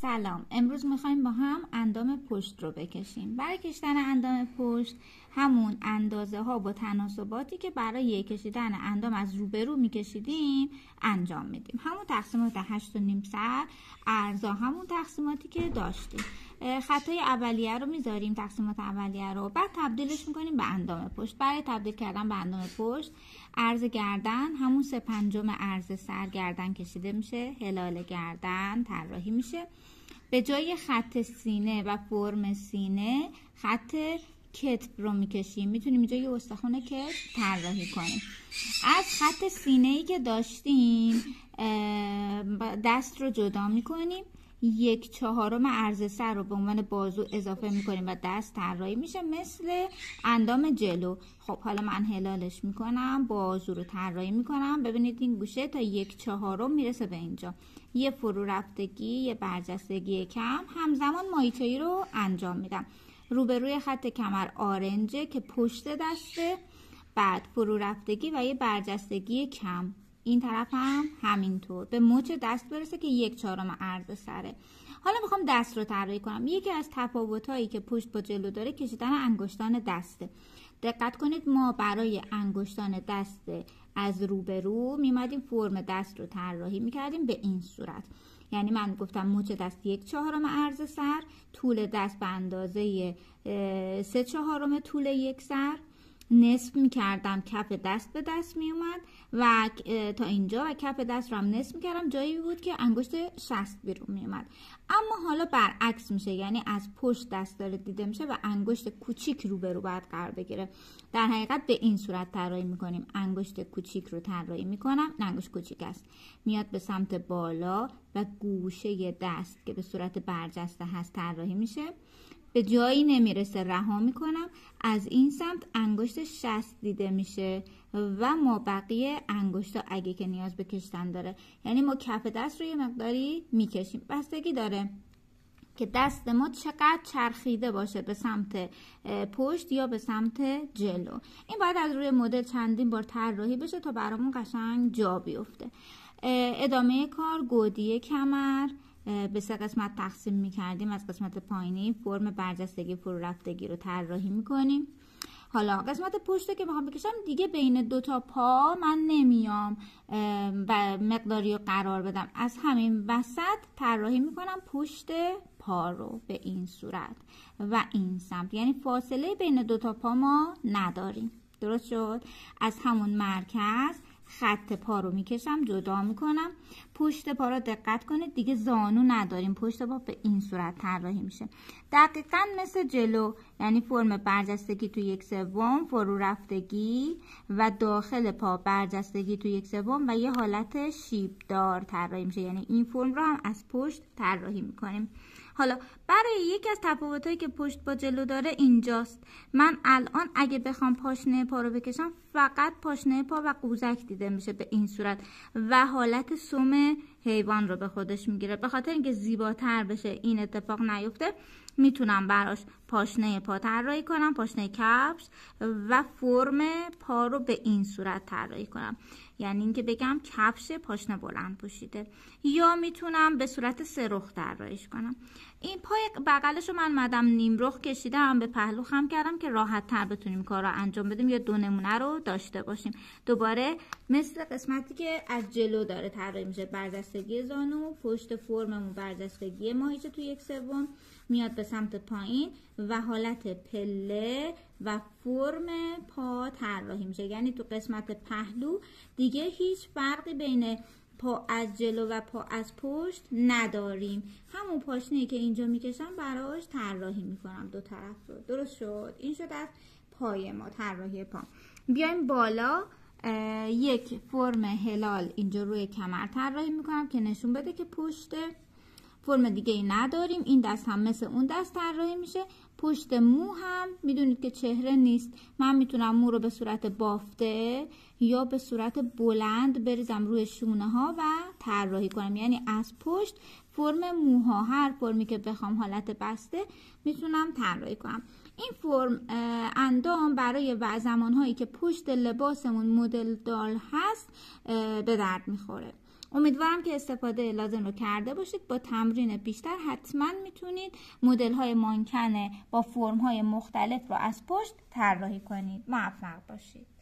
سلام، امروز میخوایم با هم اندام پشت رو بکشیم. برای کشیدن اندام پشت همون اندازه ها با تناسباتی که برای کشیدن اندام از روبرو میکشیدیم انجام میدیم. همون تقسیمات 8.5 سر ارزا، همون تقسیماتی که داشتیم. خطای اولیه رو میذاریم، تقسیمات اولیه رو، بعد تبدیلش میکنیم به اندام پشت. برای تبدیل کردن به اندام پشت عرض گردن همون 3/5 عرض سر گردن کشیده میشه، هلال گردن طراحی میشه. به جای خط سینه و فرم سینه خط کتف رو میکشیم. میتونیم اینجا یه استخوان کتف طراحی کنیم. از خط سینه‌ای که داشتیم دست رو جدا میکنیم، 1/4 عرض سر رو به عنوان بازو اضافه میکنیم و دست طراحی میشه مثل اندام جلو. خب حالا من هلالش میکنم، بازو رو طراحی میکنم. ببینید این گوشه تا 1/4 میرسه به اینجا. یه فرو رفتگی، یه برجستگی کم، همزمان مایچه‌ای رو انجام میدم. روبروی خط کمر آرنجه که پشت دسته، بعد فرو رفتگی و یه برجستگی کم. این طرف هم همینطور به مچ دست برسه که 1/4 عرض سره. حالا میخوام دست رو طراحی کنم. یکی از تفاوتایی که پشت با جلو داره کشیدن انگشتان دسته. دقت کنید ما برای انگشتان دست از روبرو میمدیم فرم دست رو طراحی میکردیم به این صورت. یعنی من گفتم مچ دست 1/4 عرض سر، طول دست به اندازه 3/4 طول یک سر، نصف میکردم، کف دست به دست میومد و تا اینجا و کف دست رو هم نصف میکردم، جایی بود که انگشت شست بیرون میومد. اما حالا برعکس میشه، یعنی از پشت دست داره دیده میشه و انگشت کوچیک روبرو باید قرار بگیره. در حقیقت به این صورت طراحی میکنیم. انگشت کوچیک رو طراحی میکنم، انگشت کوچیک است، میاد به سمت بالا و گوشه دست که به صورت برجسته هست طراحی میشه. به جایی نمیرسه، رها میکنم. از این سمت انگشت شست دیده میشه و ما بقیه انگشتا اگه که نیاز به کشتن داره، یعنی ما کف دست رو یه مقداری میکشیم. بستگی داره که دست ما چقدر چرخیده باشه به سمت پشت یا به سمت جلو. این باید از روی مدل چندین بار طراحی بشه تا برامون قشنگ جا بیفته. ادامه کار گودی کمر به 3 قسمت تقسیم میکردیم. از قسمت پایینی فرم برجستگی فرو رفتگی رو طراحی میکنیم. حالا قسمت پشت که میخوام بکشم دیگه بین 2 تا پا من نمیام و مقداری رو قرار بدم، از همین وسط طراحی میکنم پشت پا رو به این صورت و این سمت، یعنی فاصله بین 2 تا پا ما نداریم. درست شد؟ از همون مرکز خط پا رو میکشم، جدا میکنم. پشت پا رو دقت کنید دیگه زانو نداریم، پشت پا به این صورت طراحی میشه. دقیقاً مثل جلو، یعنی فرم برجستگی تو 1/3، فرو رفتگی و داخل پا برجستگی تو 1/3 و یه حالت شیبدار طراحی میشه. یعنی این فرم رو هم از پشت طراحی میکنیم. حالا برای یکی از تفاوتایی که پشت با جلو داره اینجاست. من الان اگه بخوام پاشنه پا رو بکشم فقط پاشنه پا و قوزک دیده میشه به این صورت و حالت سم حیوان رو به خودش میگیره. به خاطر اینکه زیباتر بشه این اتفاق نیفته، میتونم براش پاشنه پا طراحی کنم، پاشنه کفش و فرم پا رو به این صورت طراحی کنم، یعنی اینکه بگم کفش پاشنه بلند پوشیده، یا میتونم به صورت 3 رخ طراحیش کنم. این پای بغلش رو من مدام نیم رخ کشیدم، به پهلو خم کردم که راحت تر بتونیم کار رو انجام بدیم یا 2 نمونه رو داشته باشیم. دوباره مثل قسمتی که از جلو داره طراحی میشه، برجستگی زانو، پشت فرممون برجستگی ماهیچه تو 1/3 میاد به سمت پایین و حالت پله و فرم پا طراحی میشه. یعنی تو قسمت پهلو دیگه هیچ فرقی بین پا از جلو و پا از پشت نداریم. همون پاشنه‌ای که اینجا میکشم براش طراحی میکنم 2 طرف رو. درست شد؟ این شد از پای ما، طراحی پا. بیایم بالا. یک فرم هلال اینجا روی کمر طراحی میکنم که نشون بده که پشت فرم دیگه ای نداریم. این دست هم مثل اون دست طراحی میشه. پشت مو هم میدونید که چهره نیست، من میتونم مو رو به صورت بافته یا به صورت بلند بریزم روی شونه ها و طراحی کنم. یعنی از پشت فرم موها، هر فرمی که بخوام حالت بسته میتونم طراحی کنم. این فرم اندام برای زمان هایی که پشت لباسمون مدل دار هست به درد میخوره. امیدوارم که استفاده لازم رو کرده باشید. با تمرین بیشتر حتما میتونید مدل های مانکن با فرم های مختلف رو از پشت طراحی کنید. موفق باشید.